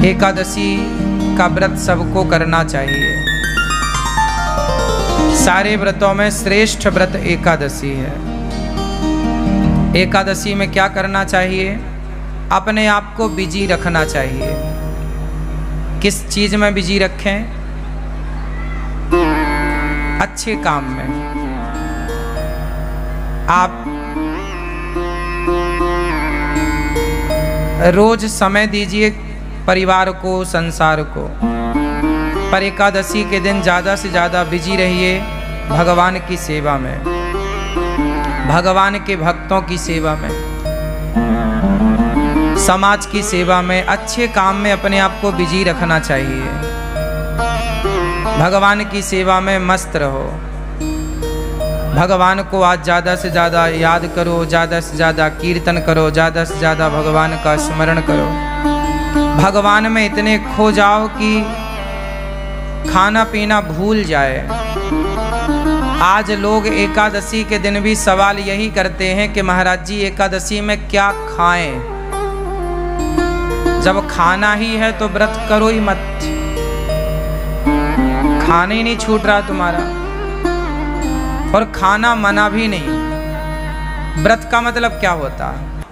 एकादशी का व्रत सबको करना चाहिए। सारे व्रतों में श्रेष्ठ व्रत एकादशी है। एकादशी में क्या करना चाहिए? अपने आप को बिजी रखना चाहिए। किस चीज में बिजी रखें? अच्छे काम में। आप रोज समय दीजिए परिवार को, संसार को, पर एकादशी के दिन ज़्यादा से ज़्यादा बिजी रहिए भगवान की सेवा में, भगवान के भक्तों की सेवा में, समाज की सेवा में, अच्छे काम में अपने आप को बिजी रखना चाहिए। भगवान की सेवा में मस्त रहो। भगवान को आज ज़्यादा से ज़्यादा याद करो, ज़्यादा से ज़्यादा कीर्तन करो, ज़्यादा से ज़्यादा भगवान का स्मरण करो। भगवान में इतने खो जाओ कि खाना पीना भूल जाए। आज लोग एकादशी के दिन भी सवाल यही करते हैं कि महाराज जी एकादशी में क्या खाएं? जब खाना ही है तो व्रत करो ही मत। खाना ही नहीं छूट रहा तुम्हारा, और खाना मना भी नहीं। व्रत का मतलब क्या होता है?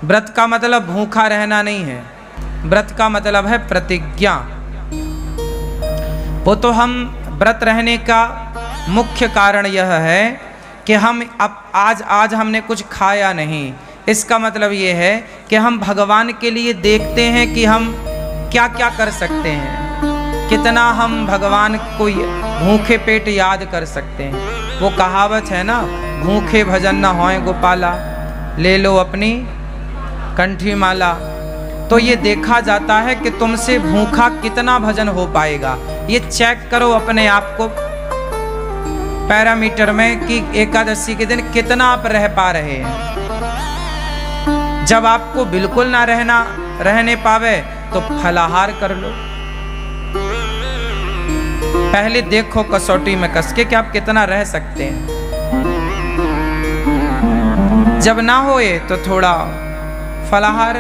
व्रत का मतलब भूखा रहना नहीं है। व्रत का मतलब है प्रतिज्ञा। वो तो हम व्रत रहने का मुख्य कारण यह है कि हम अब आज हमने कुछ खाया नहीं। इसका मतलब ये है कि हम भगवान के लिए देखते हैं कि हम क्या क्या कर सकते हैं, कितना हम भगवान को भूखे पेट याद कर सकते हैं। वो कहावत है ना, भूखे भजन न होए गोपाला, ले लो अपनी कंठी माला। तो ये देखा जाता है कि तुमसे भूखा कितना भजन हो पाएगा। ये चेक करो अपने आप को पैरामीटर में कि एकादशी के दिन कितना आप रह पा रहे हैं। जब आपको बिल्कुल ना रहने पावे तो फलाहार कर लो। पहले देखो कसौटी में कस के कि आप कितना रह सकते हैं। जब ना होए तो थोड़ा फलाहार,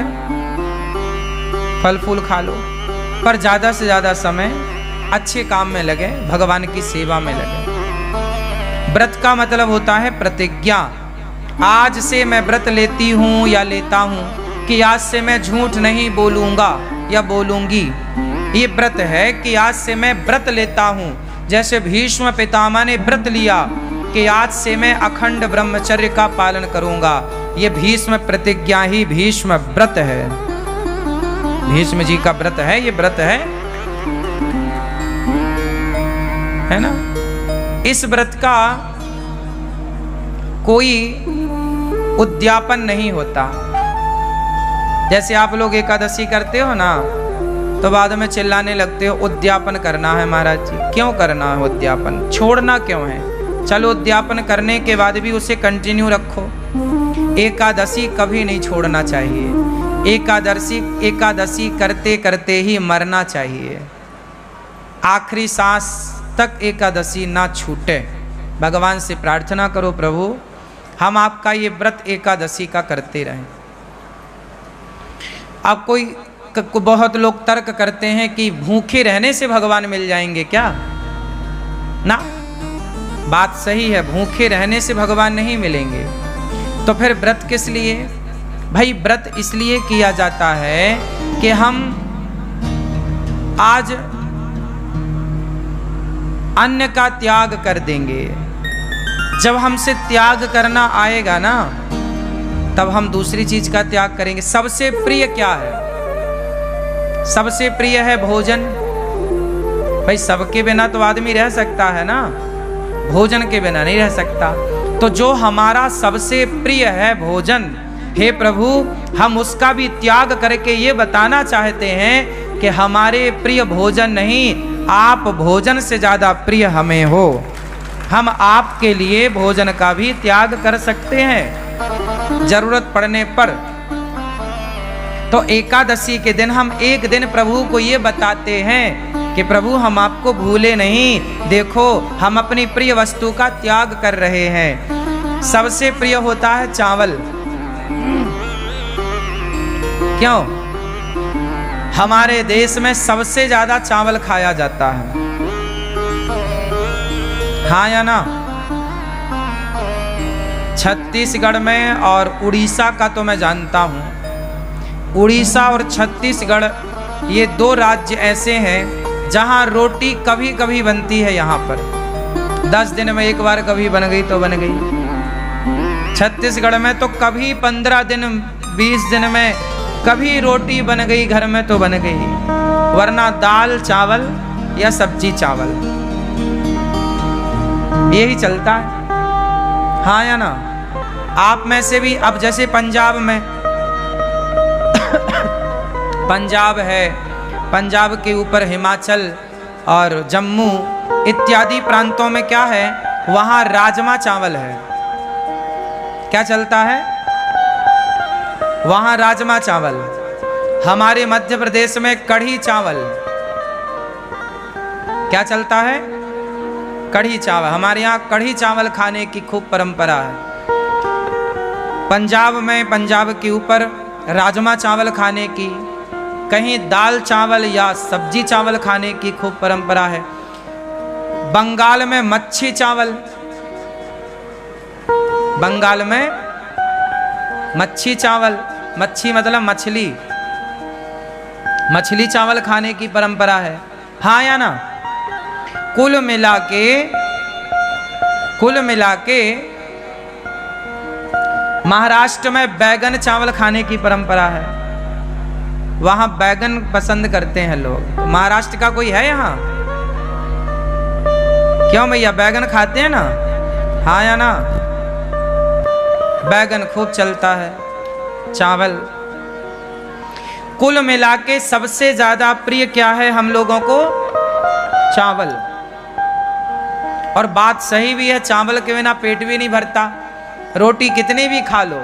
फल फूल खा लो, पर ज़्यादा से ज़्यादा समय अच्छे काम में लगे, भगवान की सेवा में लगे। व्रत का मतलब होता है प्रतिज्ञा। आज से मैं व्रत लेती हूँ या लेता हूँ कि आज से मैं झूठ नहीं बोलूँगा या बोलूँगी। ये व्रत है कि आज से मैं व्रत लेता हूँ। जैसे भीष्म पितामह ने व्रत लिया कि आज से मैं अखंड ब्रह्मचर्य का पालन करूँगा। ये भीष्म प्रतिज्ञा ही भीष्म व्रत है। भीष्म जी का व्रत है, ये व्रत है ना। इस व्रत का कोई उद्यापन नहीं होता। जैसे आप लोग एकादशी करते हो ना, तो बाद में चिल्लाने लगते हो उद्यापन करना है महाराज जी। क्यों करना है उद्यापन? छोड़ना क्यों है? चलो उद्यापन करने के बाद भी उसे कंटिन्यू रखो। एकादशी कभी नहीं छोड़ना चाहिए। एकादशी करते करते ही मरना चाहिए। आखिरी सांस तक एकादशी ना छूटे। भगवान से प्रार्थना करो, प्रभु हम आपका ये व्रत एकादशी का करते रहें। अब कोई बहुत लोग तर्क करते हैं कि भूखे रहने से भगवान मिल जाएंगे क्या? ना, बात सही है, भूखे रहने से भगवान नहीं मिलेंगे। तो फिर व्रत किस लिए? भाई व्रत इसलिए किया जाता है कि हम आज अन्न का त्याग कर देंगे। जब हमसे त्याग करना आएगा ना, तब हम दूसरी चीज का त्याग करेंगे। सबसे प्रिय क्या है? सबसे प्रिय है भोजन। भाई सबके बिना तो आदमी रह सकता है ना, भोजन के बिना नहीं रह सकता। तो जो हमारा सबसे प्रिय है भोजन, हे प्रभु हम उसका भी त्याग करके ये बताना चाहते हैं कि हमारे प्रिय भोजन नहीं, आप भोजन से ज्यादा प्रिय हमें हो। हम आपके लिए भोजन का भी त्याग कर सकते हैं जरूरत पड़ने पर। तो एकादशी के दिन हम एक दिन प्रभु को ये बताते हैं कि प्रभु हम आपको भूले नहीं, देखो हम अपनी प्रिय वस्तु का त्याग कर रहे हैं। सबसे प्रिय होता है चावल। क्यों? हमारे देश में सबसे ज्यादा चावल खाया जाता है, हाँ या ना? छत्तीसगढ़ में और उड़ीसा का तो मैं जानता हूँ। उड़ीसा और छत्तीसगढ़ ये दो राज्य ऐसे हैं जहाँ रोटी कभी कभी बनती है। यहाँ पर 10 दिन में एक बार कभी बन गई तो बन गई। छत्तीसगढ़ में तो कभी 15 दिन 20 दिन में कभी रोटी बन गई घर में तो बन गई, वरना दाल चावल या सब्जी चावल यही चलता है, हाँ या ना? आप में से भी अब जैसे पंजाब में पंजाब है, पंजाब के ऊपर हिमाचल और जम्मू इत्यादि प्रांतों में क्या है, वहाँ राजमा चावल है। क्या चलता है? वहाँ राजमा चावल। हमारे मध्य प्रदेश में कढ़ी चावल। क्या चलता है? कढ़ी चावल। हमारे यहाँ कढ़ी चावल खाने की खूब परंपरा है। पंजाब में, पंजाब के ऊपर राजमा चावल खाने की, कहीं दाल चावल या सब्जी चावल खाने की खूब परंपरा है। बंगाल में मच्छी चावल, बंगाल में मच्छी चावल, मच्छी मतलब मछली, मछली चावल खाने की परंपरा है, हाँ या ना? कुल मिला के महाराष्ट्र में बैगन चावल खाने की परंपरा है। वहां बैगन पसंद करते हैं लोग। तो महाराष्ट्र का कोई है यहाँ? क्यों भैया, बैगन खाते हैं ना, हाँ या ना? बैगन खूब चलता है, चावल। कुल मिला के सबसे ज्यादा प्रिय क्या है हम लोगों को? चावल। और बात सही भी है, चावल के बिना पेट भी नहीं भरता। रोटी कितनी भी खा लो,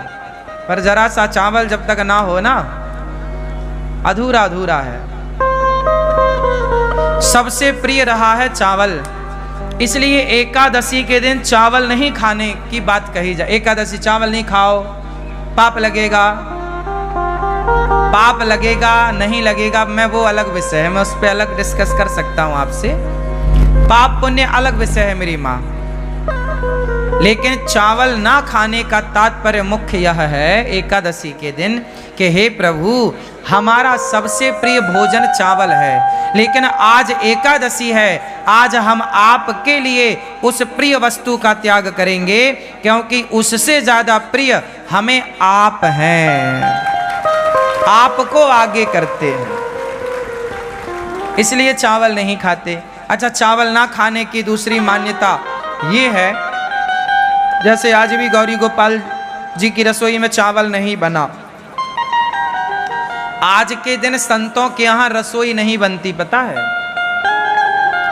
पर जरा सा चावल जब तक ना हो ना, अधूरा अधूरा है। सबसे प्रिय रहा है चावल, इसलिए एकादशी के दिन चावल नहीं खाने की बात कही जाए। एकादशी चावल नहीं खाओ, पाप लगेगा। पाप लगेगा नहीं लगेगा मैं वो अलग विषय है, मैं उस पर अलग डिस्कस कर सकता हूं आपसे। पाप पुण्य अलग विषय है मेरी माँ। लेकिन चावल ना खाने का तात्पर्य मुख्य यह है एकादशी के दिन कि हे प्रभु, हमारा सबसे प्रिय भोजन चावल है, लेकिन आज एकादशी है, आज हम आपके लिए उस प्रिय वस्तु का त्याग करेंगे, क्योंकि उससे ज्यादा प्रिय हमें आप हैं, आपको आगे करते हैं, इसलिए चावल नहीं खाते। अच्छा, चावल ना खाने की दूसरी मान्यता ये है, जैसे आज भी गौरी गोपाल जी की रसोई में चावल नहीं बना। आज के दिन संतों के यहाँ रसोई नहीं बनती, पता है?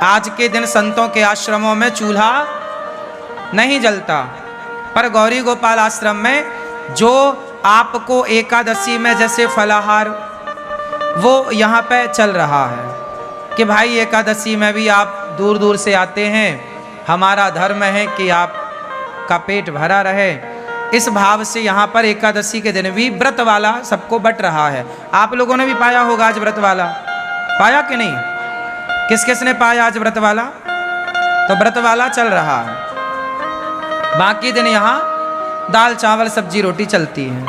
आज के दिन संतों के आश्रमों में चूल्हा नहीं जलता, पर गौरी गोपाल आश्रम में जो आपको एकादशी में जैसे फलाहार वो यहाँ पे चल रहा है कि भाई एकादशी में भी आप दूर दूर से आते हैं, हमारा धर्म है कि आपका पेट भरा रहे। इस भाव से यहाँ पर एकादशी के दिन भी व्रत वाला सबको बट रहा है। आप लोगों ने भी पाया होगा आज व्रत वाला, पाया कि नहीं? किस किस ने पाया आज व्रत वाला? तो व्रत वाला चल रहा है, बाकी दिन यहाँ दाल चावल सब्जी रोटी चलती है।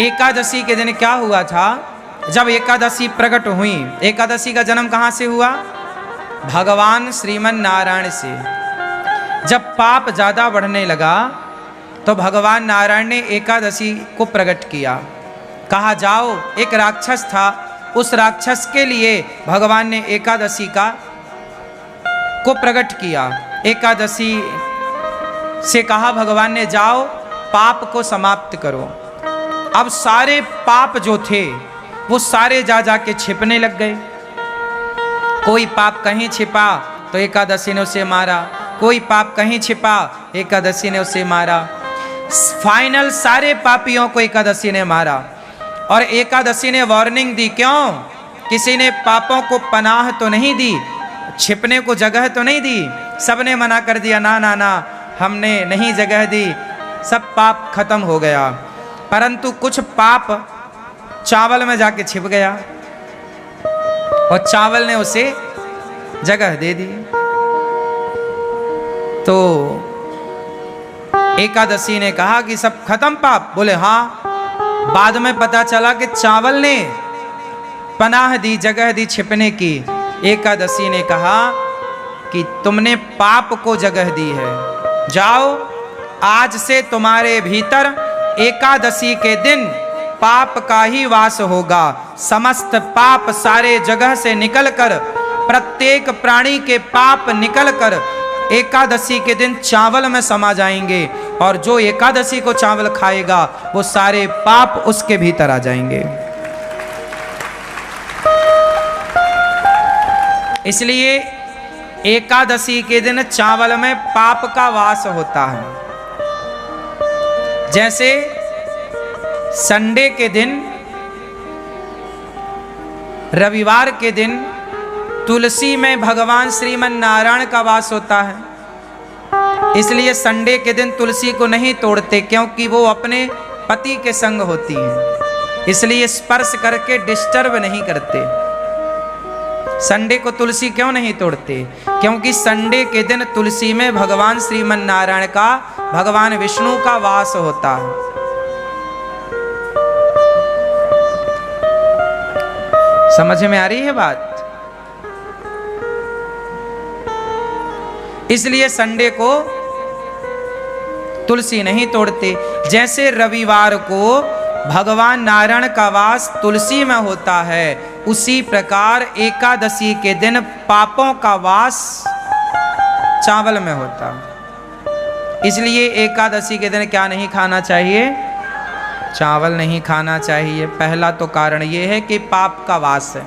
एकादशी के दिन क्या हुआ था? जब एकादशी प्रकट हुई, एकादशी का जन्म कहाँ से हुआ? भगवान श्रीमन नारायण से। जब पाप ज्यादा बढ़ने लगा तो भगवान नारायण ने एकादशी को प्रकट किया। कहा जाओ, एक राक्षस था, उस राक्षस के लिए भगवान ने एकादशी को प्रकट किया। एकादशी से कहा भगवान ने, जाओ पाप को समाप्त करो। अब सारे पाप जो थे वो सारे जा जाके छिपने लग गए। कोई पाप कहीं छिपा तो एकादशी ने उसे मारा, कोई पाप कहीं छिपा एकादशी ने उसे मारा। फाइनल सारे पापियों को एकादशी ने मारा। और एकादशी ने वार्निंग दी, क्यों? किसी ने पापों को पनाह तो नहीं दी, छिपने को जगह तो नहीं दी, सबने मना कर दिया, ना ना ना हमने नहीं जगह दी, सब पाप खत्म हो गया। परंतु कुछ पाप चावल में जाके छिप गया। और चावल ने उसे जगह दे दी। तो एकादशी ने कहा कि सब खत्म पाप? बोले हाँ। बाद में पता चला कि चावल ने पनाह दी, जगह दी छिपने की। एकादशी ने कहा कि तुमने पाप को जगह दी है, जाओ आज से तुम्हारे भीतर एकादशी के दिन पाप का ही वास होगा। समस्त पाप सारे जगह से निकलकर, प्रत्येक प्राणी के पाप निकलकर एकादशी के दिन चावल में समा जाएंगे, और जो एकादशी को चावल खाएगा वो सारे पाप उसके भीतर आ जाएंगे। इसलिए एकादशी के दिन चावल में पाप का वास होता है। जैसे संडे के दिन, रविवार के दिन तुलसी में भगवान श्रीमन नारायण का वास होता है। इसलिए संडे के दिन तुलसी को नहीं तोड़ते, क्योंकि वो अपने पति के संग होती है, इसलिए स्पर्श करके डिस्टर्ब नहीं करते। संडे को तुलसी क्यों नहीं तोड़ते? क्योंकि संडे के दिन तुलसी में भगवान श्रीमन नारायण का, भगवान विष्णु का वास होता है। समझ में आ रही है बात? इसलिए संडे को तुलसी नहीं तोड़ते। जैसे रविवार को भगवान नारायण का वास तुलसी में होता है, उसी प्रकार एकादशी के दिन पापों का वास चावल में होता है। इसलिए एकादशी के दिन क्या नहीं खाना चाहिए? चावल नहीं खाना चाहिए। पहला तो कारण ये है कि पाप का वास है।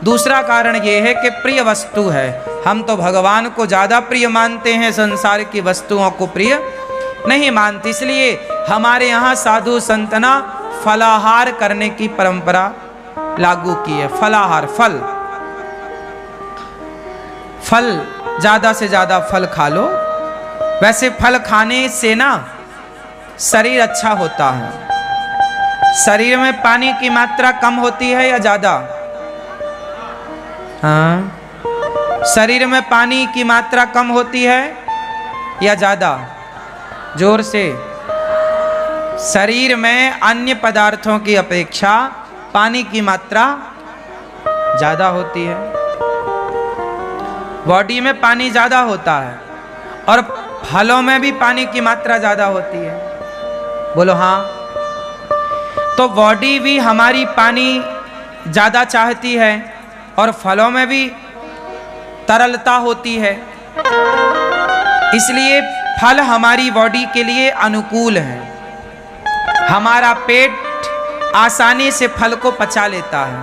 दूसरा कारण ये है कि प्रिय वस्तु है। हम तो भगवान को ज़्यादा प्रिय मानते हैं, संसार की वस्तुओं को प्रिय नहीं मानते। इसलिए हमारे यहाँ साधु संतना फलाहार करने की परंपरा लागू की है। फलाहार, फल ज़्यादा से ज़्यादा फल खा लो। वैसे फल खाने से ना शरीर अच्छा होता है। शरीर में पानी की मात्रा कम होती है या ज़्यादा? हाँ, शरीर में पानी की मात्रा कम होती है या ज़्यादा? जोर से। शरीर में अन्य पदार्थों की अपेक्षा पानी की मात्रा ज़्यादा होती है। बॉडी में पानी ज़्यादा होता है और फलों में भी पानी की मात्रा ज़्यादा होती है। बोलो हाँ। तो बॉडी भी हमारी पानी ज़्यादा चाहती है और फलों में भी तरलता होती है। इसलिए फल हमारी बॉडी के लिए अनुकूल है। हमारा पेट आसानी से फल को पचा लेता है,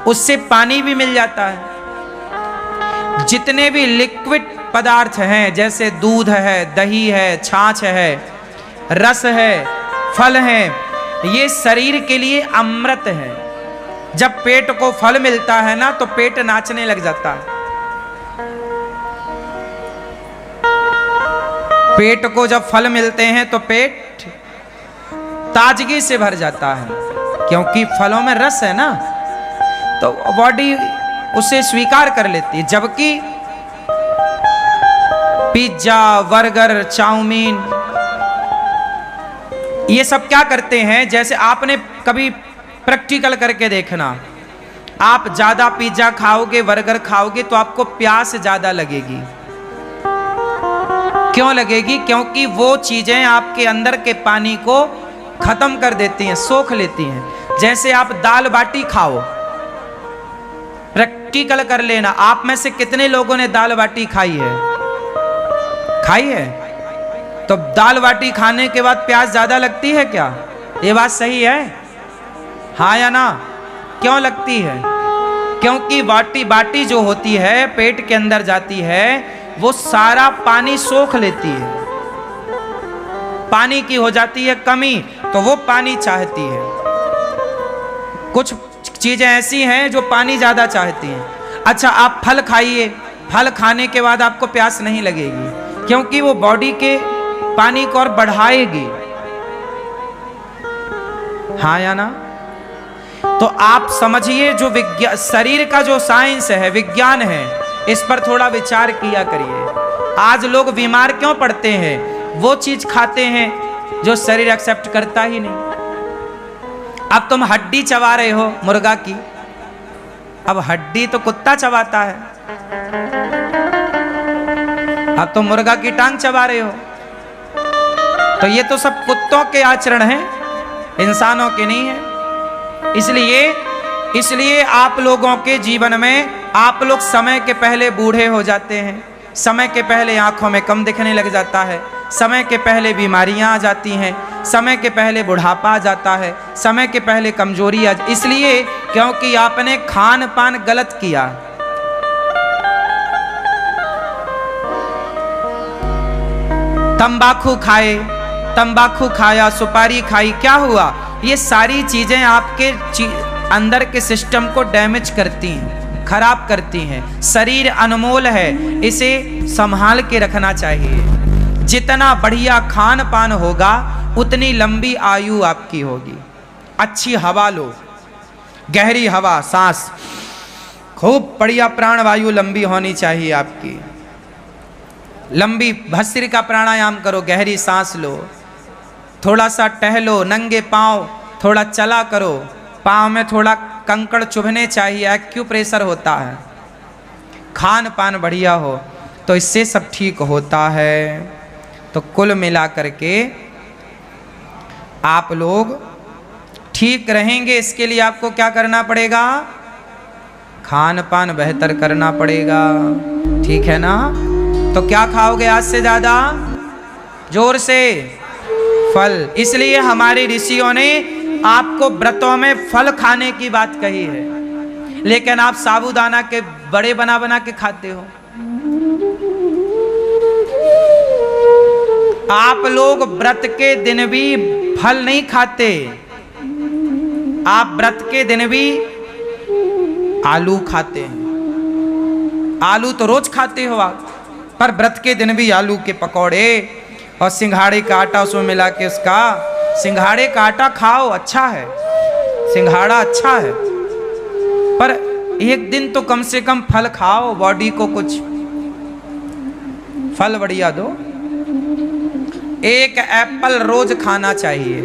उससे पानी भी मिल जाता है। जितने भी लिक्विड पदार्थ हैं, जैसे दूध है, दही है, छाछ है, रस है, फल है, ये शरीर के लिए अमृत है। जब पेट को फल मिलता है ना, तो पेट नाचने लग जाता है। पेट को जब फल मिलते हैं तो पेट ताजगी से भर जाता है, क्योंकि फलों में रस है ना, तो बॉडी उसे स्वीकार कर लेती है। जबकि पिज्जा, बर्गर, चाउमीन, ये सब क्या करते हैं? जैसे आपने कभी प्रैक्टिकल करके देखना, आप ज्यादा पिज्जा खाओगे, बर्गर खाओगे तो आपको प्यास ज्यादा लगेगी। क्यों लगेगी? क्योंकि वो चीजें आपके अंदर के पानी को खत्म कर देती हैं, सोख लेती हैं। जैसे आप दाल बाटी खाओ, प्रैक्टिकल कर लेना, आप में से कितने लोगों ने दाल बाटी खाई है? खाई है? तो दाल बाटी खाने के बाद प्यास ज्यादा लगती है क्या? ये बात सही है? हाँ या ना? क्यों लगती है? क्योंकि बाटी जो होती है, पेट के अंदर जाती है, वो सारा पानी सोख लेती है। पानी की हो जाती है कमी, तो वो पानी चाहती है। कुछ चीजें ऐसी हैं जो पानी ज्यादा चाहती हैं। अच्छा, आप फल खाइए, फल खाने के बाद आपको प्यास नहीं लगेगी, क्योंकि वो बॉडी के पानी को और बढ़ाएगी। हाँ या ना? तो आप समझिए, जो विज्ञान, शरीर का जो साइंस है, विज्ञान है, इस पर थोड़ा विचार किया करिए। आज लोग बीमार क्यों पड़ते हैं? वो चीज खाते हैं जो शरीर एक्सेप्ट करता ही नहीं। अब तुम हड्डी चबा रहे हो मुर्गा की, अब हड्डी तो कुत्ता चबाता है, अब तुम मुर्गा की टांग चबा रहे हो। तो ये तो सब कुत्तों के आचरण हैं, इंसानों के नहीं है। इसलिए आप लोगों के जीवन में आप लोग समय के पहले बूढ़े हो जाते हैं, समय के पहले आंखों में कम दिखने लग जाता है, समय के पहले बीमारियां आ जाती हैं, समय के पहले बुढ़ापा आ जाता है, समय के पहले कमजोरी आ, इसलिए क्योंकि आपने खान पान गलत किया। तंबाकू खाया, सुपारी खाई, क्या हुआ? ये सारी चीजें आपके अंदर के सिस्टम को डैमेज करती हैं, खराब करती हैं। शरीर अनमोल है, इसे संभाल के रखना चाहिए। जितना बढ़िया खान पान होगा उतनी लंबी आयु आपकी होगी। अच्छी हवा लो, गहरी हवा, सांस, खूब बढ़िया प्राणवायु लंबी होनी चाहिए आपकी। लंबी भस्त्रिका प्राणायाम करो, गहरी सांस लो, थोड़ा सा टहलो, नंगे पांव थोड़ा चला करो, पांव में थोड़ा कंकड़ चुभने चाहिए, एक्यूप्रेशर होता है। खान पान बढ़िया हो तो इससे सब ठीक होता है। तो कुल मिला करके आप लोग ठीक रहेंगे, इसके लिए आपको क्या करना पड़ेगा? खान पान बेहतर करना पड़ेगा, ठीक है ना? तो क्या खाओगे आज से ज्यादा? जोर से फल। इसलिए हमारे ऋषियों ने आपको व्रतों में फल खाने की बात कही है, लेकिन आप साबूदाना के बड़े बना बना के खाते हो। आप लोग व्रत के दिन भी फल नहीं खाते, आप व्रत के दिन भी आलू खाते हैं। आलू तो रोज खाते हो आप, पर व्रत के दिन भी आलू के पकौड़े और सिंघाड़े का आटा उसमें मिला के, उसका सिंघाड़े का आटा खाओ, अच्छा है, सिंघाड़ा अच्छा है, पर एक दिन तो कम से कम फल खाओ, बॉडी को कुछ फल बढ़िया दो। एक एप्पल रोज खाना चाहिए।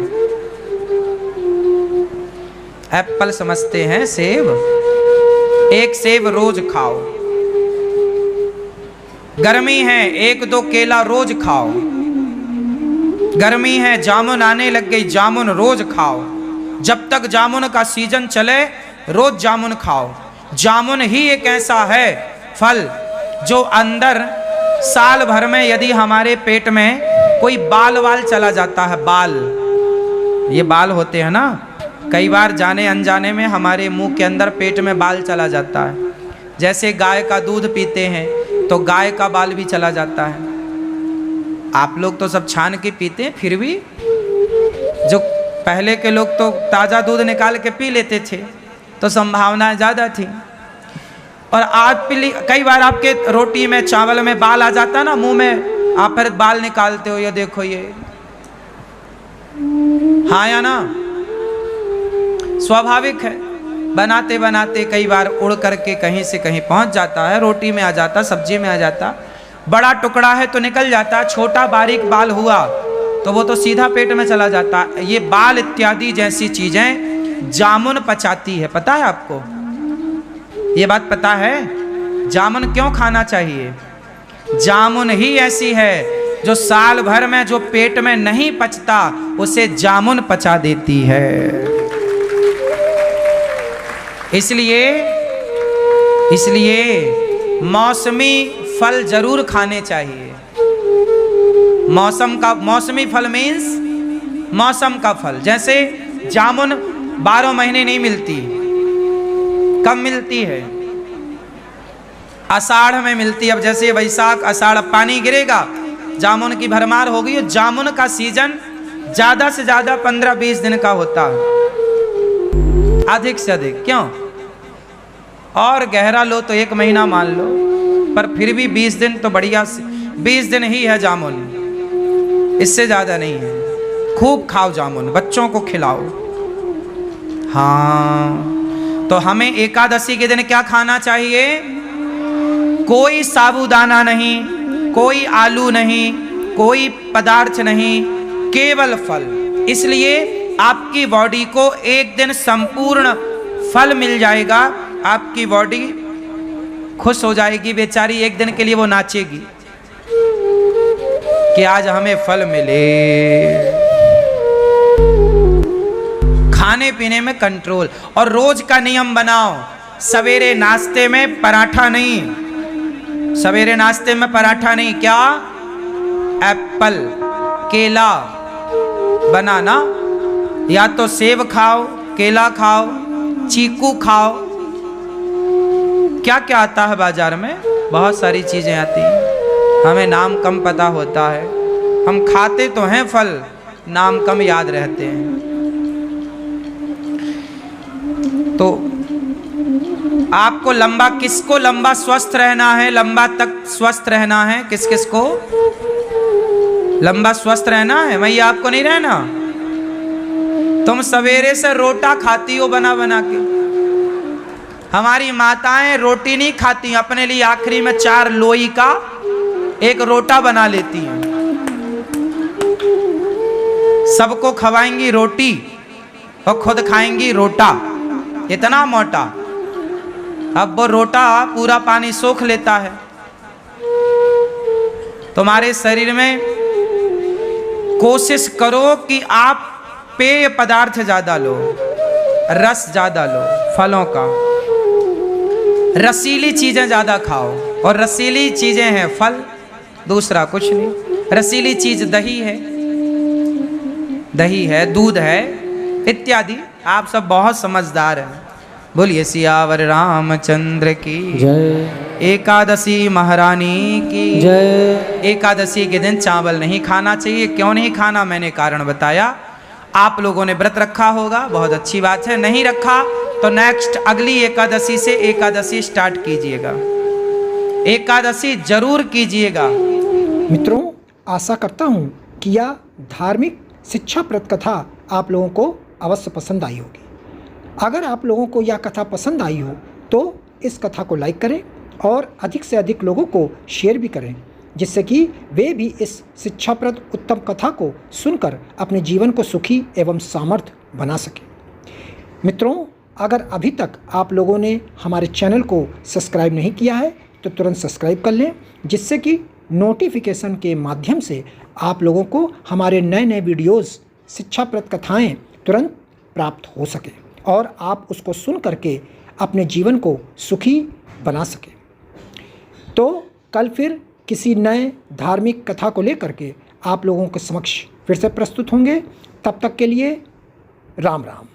एप्पल समझते हैं सेब, एक सेब रोज खाओ। गर्मी है, एक दो केला रोज खाओ। गर्मी है, जामुन आने लग गई, जामुन रोज खाओ। जब तक जामुन का सीजन चले रोज जामुन खाओ। जामुन ही एक ऐसा है फल जो अंदर साल भर में यदि हमारे पेट में कोई बाल वाल चला जाता है, बाल, ये बाल होते हैं ना, कई बार जाने अनजाने में हमारे मुंह के अंदर पेट में बाल चला जाता है। जैसे गाय का दूध पीते हैं तो गाय का बाल भी चला जाता है। आप लोग तो सब छान के पीते हैं, फिर भी जो पहले के लोग तो ताज़ा दूध निकाल के पी लेते थे, तो संभावनाएं ज़्यादा थी। और आज कई बार आपके रोटी में, चावल में बाल आ जाता है ना मुंह में, आप फिर बाल निकालते हो, ये देखो ये, हाँ या ना? स्वाभाविक है, बनाते बनाते कई बार उड़ करके कहीं से कहीं पहुंच जाता है, रोटी में आ जाता, सब्जी में आ जाता। बड़ा टुकड़ा है तो निकल जाता, छोटा बारीक बाल हुआ तो वो तो सीधा पेट में चला जाता। ये बाल इत्यादि जैसी चीजें जामुन पचाती है, पता है आपको? ये बात पता है? जामुन क्यों खाना चाहिए? जामुन ही ऐसी है जो साल भर में जो पेट में नहीं पचता उसे जामुन पचा देती है। इसलिए मौसमी फल जरूर खाने चाहिए। मौसमी फल मीन्स मौसम का फल। जैसे जामुन 12 महीने नहीं मिलती, कब मिलती है? आषाढ़ में मिलती। अब जैसे वैशाख आषाढ़ पानी गिरेगा, जामुन की भरमार होगी। जामुन का सीजन ज्यादा से ज्यादा 15-20 दिन का होता है, अधिक से अधिक। क्यों? और गहरा लो तो 1 महीना मान लो, पर फिर भी 20 दिन तो बढ़िया, 20 दिन ही है जामुन, इससे ज्यादा नहीं है। खूब खाओ जामुन, बच्चों को खिलाओ। हाँ, तो हमें एकादशी के दिन क्या खाना चाहिए? कोई साबूदाना नहीं, कोई आलू नहीं, कोई पदार्थ नहीं, केवल फल। इसलिए आपकी बॉडी को एक दिन संपूर्ण फल मिल जाएगा, आपकी बॉडी खुश हो जाएगी, बेचारी एक दिन के लिए वो नाचेगी कि आज हमें फल मिले। खाने पीने में कंट्रोल, और रोज का नियम बनाओ, सवेरे नाश्ते में पराठा नहीं, सवेरे नाश्ते में पराठा नहीं, क्या? एप्पल, केला, बनाना, या तो सेब खाओ, केला खाओ, चीकू खाओ। क्या क्या आता है बाजार में? बहुत सारी चीजें आती हैं, हमें नाम कम पता होता है। हम खाते तो हैं फल, नाम कम याद रहते हैं। तो आपको लंबा, किसको लंबा स्वस्थ रहना है, लंबा तक स्वस्थ रहना है? किस किस को लंबा स्वस्थ रहना है? मैया आपको नहीं रहना? तुम सवेरे से रोटा खाती हो बना बना के। हमारी माताएं रोटी नहीं खाती, अपने लिए आखिरी में 4 लोई का एक रोटा बना लेती हैं। सबको खवाएंगी रोटी और खुद खाएंगी रोटा, इतना मोटा। अब वो रोटा पूरा पानी सोख लेता है। तुम्हारे शरीर में कोशिश करो कि आप पेय पदार्थ ज्यादा लो, रस ज्यादा लो, फलों का, रसीली चीजें ज्यादा खाओ। और रसीली चीजें हैं फल, दूसरा कुछ नहीं। रसीली चीज दही है, दही है, दूध है, इत्यादि। आप सब बहुत समझदार हैं। बोलिए सियावर रामचंद्र की जय। एकादशी महारानी की जय। एकादशी के दिन चावल नहीं खाना चाहिए। क्यों नहीं खाना, मैंने कारण बताया। आप लोगों ने व्रत रखा होगा, बहुत अच्छी बात है। नहीं रखा तो नेक्स्ट अगली एकादशी से एकादशी स्टार्ट कीजिएगा, एकादशी जरूर कीजिएगा। मित्रों, आशा करता हूँ कि यह धार्मिक शिक्षाप्रद कथा आप लोगों को अवश्य पसंद आई होगी। अगर आप लोगों को यह कथा पसंद आई हो तो इस कथा को लाइक करें और अधिक से अधिक लोगों को शेयर भी करें, जिससे कि वे भी इस शिक्षाप्रद उत्तम कथा को सुनकर अपने जीवन को सुखी एवं सामर्थ्य बना सकें। मित्रों, अगर अभी तक आप लोगों ने हमारे चैनल को सब्सक्राइब नहीं किया है तो तुरंत सब्सक्राइब कर लें, जिससे कि नोटिफिकेशन के माध्यम से आप लोगों को हमारे नए नए वीडियोस, शिक्षाप्रद कथाएं तुरंत प्राप्त हो सके और आप उसको सुन करके अपने जीवन को सुखी बना सकें। तो कल फिर किसी नए धार्मिक कथा को लेकर के आप लोगों के समक्ष फिर से प्रस्तुत होंगे। तब तक के लिए राम राम।